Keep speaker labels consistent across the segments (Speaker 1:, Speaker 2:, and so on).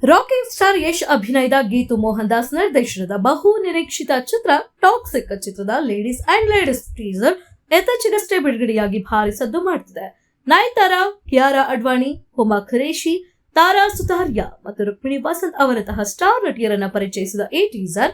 Speaker 1: Rocket star Yash ಅಭಿನಯದ ಗೀತು ಮೋಹನ್ ದಾಸ್ ನಿರ್ದೇಶನದ ಬಹು ನಿರೀಕ್ಷಿತ ಚಿತ್ರ ಟಾಕ್ಸಿಕ್ ಚಿತ್ರದ ಲೇಡೀಸ್ ಟೀಸರ್ ಇತ್ತೀಚೆಗಷ್ಟೇ ಬಿಡುಗಡೆಯಾಗಿ ಭಾರಿ ಸದ್ದು ಮಾಡುತ್ತಿದೆ. ನಯನತಾರಾ, ಕಿಯಾರಾ ಅಡ್ವಾಣಿ, ಹುಮಾ ಖುರೇಶಿ, ತಾರಾ ಸುತಾರಿಯಾ ಮತ್ತು ರುಕ್ಮಿಣಿ ವಸಂತ್ ಅವರಂತಹ ಸ್ಟಾರ್ ನಟಿಯರನ್ನ ಪರಿಚಯಿಸಿದ ಈ ಟೀಸರ್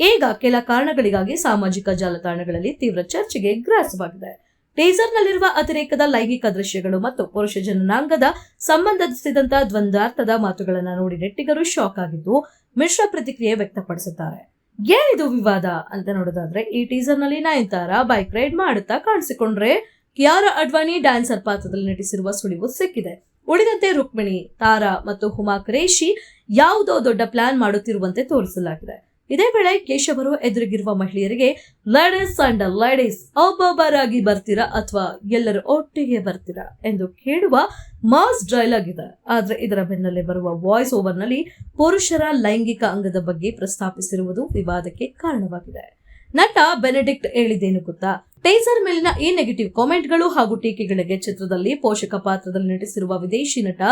Speaker 1: ಈಗ ಕೆಲ ಕಾರಣಗಳಿಗಾಗಿ ಸಾಮಾಜಿಕ ಜಾಲತಾಣಗಳಲ್ಲಿ ತೀವ್ರ ಚರ್ಚೆಗೆ ಗ್ರಾಸವಾಗಿದೆ. ಟೀಸರ್ನಲ್ಲಿರುವ ಅತಿರೇಕದ ಲೈಂಗಿಕ ದೃಶ್ಯಗಳು ಮತ್ತು ಪುರುಷ ಜನನಾಂಗದ ಸಂಬಂಧಿಸಿದಂತಹ ದ್ವಂದ್ವಾರ್ಥದ ಮಾತುಗಳನ್ನು ನೋಡಿ ನೆಟ್ಟಿಗರು ಶಾಕ್ ಆಗಿದ್ದು ಮಿಶ್ರ ಪ್ರತಿಕ್ರಿಯೆ ವ್ಯಕ್ತಪಡಿಸುತ್ತಾರೆ. ಏನಿದು ವಿವಾದ ಅಂತ ನೋಡೋದಾದ್ರೆ, ಈ ಟೀಸರ್ ನಲ್ಲಿ ನಯನತಾರಾ ಬೈಕ್ ರೈಡ್ ಮಾಡುತ್ತಾ ಕಾಣಿಸಿಕೊಂಡ್ರೆ ಕಿಯಾರಾ ಅಡ್ವಾಣಿ ಡ್ಯಾನ್ಸರ್ ಪಾತ್ರದಲ್ಲಿ ನಟಿಸಿರುವ ಸುಳಿವು ಸಿಕ್ಕಿದೆ. ಉಳಿದಂತೆ ರುಕ್ಮಿಣಿ, ತಾರಾ ಮತ್ತು ಹುಮಾ ಖುರೇಶಿ ಯಾವುದೋ ದೊಡ್ಡ ಪ್ಲಾನ್ ಮಾಡುತ್ತಿರುವಂತೆ ತೋರಿಸಲಾಗಿದೆ. ಇದೇ ವೇಳೆ ಕೇಶವರು ಎದುರಿಗಿರುವ ಮಹಿಳೆಯರಿಗೆ ಲೇಡೀಸ್ ಒಬ್ಬೊಬ್ಬರಾಗಿ ಬರ್ತೀರಾ ಅಥವಾ ಎಲ್ಲರೂ ಒಟ್ಟಿಗೆ ಬರ್ತೀರಾ ಎಂದು ಕೇಳುವ ಮಾಸ್ ಡೈಲಾಗ್ ಇದೆ. ಆದ್ರೆ ಇದರ ಬೆನ್ನಲ್ಲೇ ಬರುವ ವಾಯ್ಸ್ ಓವರ್ ನಲ್ಲಿ ಪುರುಷರ ಲೈಂಗಿಕ ಅಂಗದ ಬಗ್ಗೆ ಪ್ರಸ್ತಾಪಿಸಿರುವುದು ವಿವಾದಕ್ಕೆ ಕಾರಣವಾಗಿದೆ. ನಟ ಬೆನೆಡಿಕ್ಟ್ ಹೇಳಿದ್ದೇನು ಗೊತ್ತಾ? ಟೀಸರ್ ಮೇಲಿನ ಈ ನೆಗೆಟಿವ್ ಕಾಮೆಂಟ್ಗಳು ಹಾಗೂ ಟೀಕೆಗಳಿಗೆ ಚಿತ್ರದಲ್ಲಿ ಪೋಷಕ ಪಾತ್ರದಲ್ಲಿ ನಟಿಸಿರುವ ವಿದೇಶಿ ನಟ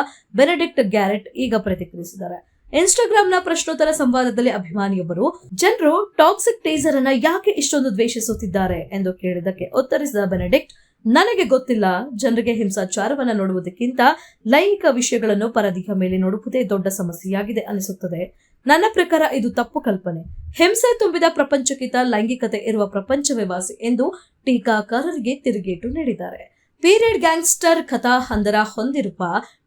Speaker 1: ಬೆನೆಡಿಕ್ಟ್ ಗ್ಯಾರೆಟ್ ಈಗ ಪ್ರತಿಕ್ರಿಯಿಸಿದ್ದಾರೆ. ಇನ್ಸ್ಟಾಗ್ರಾಂನ ಪ್ರಶ್ನೋತ್ತರ ಸಂವಾದದಲ್ಲಿ ಅಭಿಮಾನಿಯೊಬ್ಬರು ಜನರು ಟಾಕ್ಸಿಕ್ ಟೀಸರ್ ಅನ್ನ ಯಾಕೆ ಇಷ್ಟೊಂದು ದ್ವೇಷಿಸುತ್ತಿದ್ದಾರೆ ಎಂದು ಕೇಳಿದಕ್ಕೆ ಉತ್ತರಿಸಿದ ಬೆನೆಡಿಕ್ಟ್, ನನಗೆ ಗೊತ್ತಿಲ್ಲ. ಜನರಿಗೆ ಹಿಂಸಾಚಾರವನ್ನ ನೋಡುವುದಕ್ಕಿಂತ ಲೈಂಗಿಕ ವಿಷಯಗಳನ್ನು ಪರದೆಯ ಮೇಲೆ ನೋಡುವುದೇ ದೊಡ್ಡ ಸಮಸ್ಯೆಯಾಗಿದೆ ಅನಿಸುತ್ತದೆ. ನನ್ನ ಪ್ರಕಾರ ಇದು ತಪ್ಪು ಕಲ್ಪನೆ. ಹಿಂಸೆ ತುಂಬಿದ ಪ್ರಪಂಚಕ್ಕಿಂತ ಲೈಂಗಿಕತೆ ಇರುವ ಪ್ರಪಂಚವೇ ವಾಸಿ ಎಂದು ಟೀಕಾಕಾರರಿಗೆ ತಿರುಗೇಟು ನೀಡಿದ್ದಾರೆ. ಪೀರಿಯಡ್ ಗ್ಯಾಂಗ್ಸ್ಟರ್ ಕಥಾ ಹಂದರ ಹೊಂದಿರುವ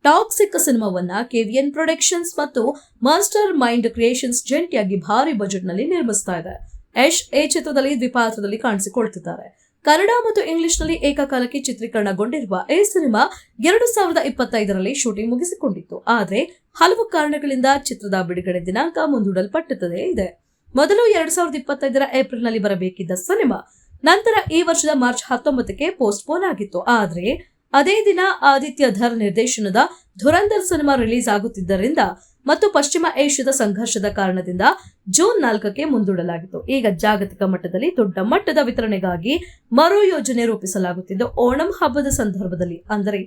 Speaker 1: ಟಾಕ್ಸಿಕ್ ಸಿನಿಮಾವನ್ನ ಕೆವಿಎನ್ ಪ್ರೊಡಕ್ಷನ್ಸ್ ಮತ್ತು ಮಾಸ್ಟರ್ ಮೈಂಡ್ ಕ್ರಿಯೇಷನ್ಸ್ ಜಂಟಿಯಾಗಿ ಭಾರಿ ಬಜೆಟ್ ನಲ್ಲಿ ನಿರ್ಮಿಸ್ತಾ ಇದೆ. ಯಶ್ ಈ ಚಿತ್ರದಲ್ಲಿ ದ್ವಿಪಾತ್ರದಲ್ಲಿ ಕಾಣಿಸಿಕೊಳ್ತಿದ್ದಾರೆ. ಕನ್ನಡ ಮತ್ತು ಇಂಗ್ಲಿಷ್ ನಲ್ಲಿ ಏಕಕಾಲಕ್ಕೆ ಚಿತ್ರೀಕರಣಗೊಂಡಿರುವ ಈ ಸಿನಿಮಾ 2025ರಲ್ಲಿ ಶೂಟಿಂಗ್ ಮುಗಿಸಿಕೊಂಡಿತ್ತು. ಆದರೆ ಹಲವು ಕಾರಣಗಳಿಂದ ಚಿತ್ರದ ಬಿಡುಗಡೆ ದಿನಾಂಕ ಮುಂದೂಡಲ್ಪಟ್ಟುತ್ತದೆ ಇದೆ. ಮೊದಲು 2025ರ ಏಪ್ರಿಲ್ ನಲ್ಲಿ ಬರಬೇಕಿದ್ದ ಸಿನಿಮಾ ನಂತರ ಈ ವರ್ಷದ ಮಾರ್ಚ್ 19ಕ್ಕೆ ಪೋಸ್ಟ್ಪೋನ್ ಆಗಿತ್ತು. ಆದ್ರೆ ಅದೇ ದಿನ ಆದಿತ್ಯ ಧರ್ ನಿರ್ದೇಶನದ ಧುರಂಧರ್ ಸಿನಿಮಾ ರಿಲೀಸ್ ಆಗುತ್ತಿದ್ದರಿಂದ ಮತ್ತು ಪಶ್ಚಿಮ ಏಷ್ಯಾದ ಸಂಘರ್ಷದ ಕಾರಣದಿಂದ ಜೂನ್ 4ಕ್ಕೆ ಮುಂದೂಡಲಾಗಿತ್ತು. ಈಗ ಜಾಗತಿಕ ಮಟ್ಟದಲ್ಲಿ ದೊಡ್ಡ ಮಟ್ಟದ ವಿತರಣೆಗಾಗಿ ಮರು ಯೋಜನೆ ರೂಪಿಸಲಾಗುತ್ತಿದ್ದು ಓಣಂ ಹಬ್ಬದ ಸಂದರ್ಭದಲ್ಲಿ ಅಂದರೆ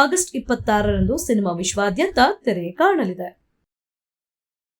Speaker 1: ಆಗಸ್ಟ್ 26ರಂದು ಸಿನಿಮಾ ವಿಶ್ವಾದ್ಯಂತ ತೆರೆ ಕಾಣಲಿದೆ.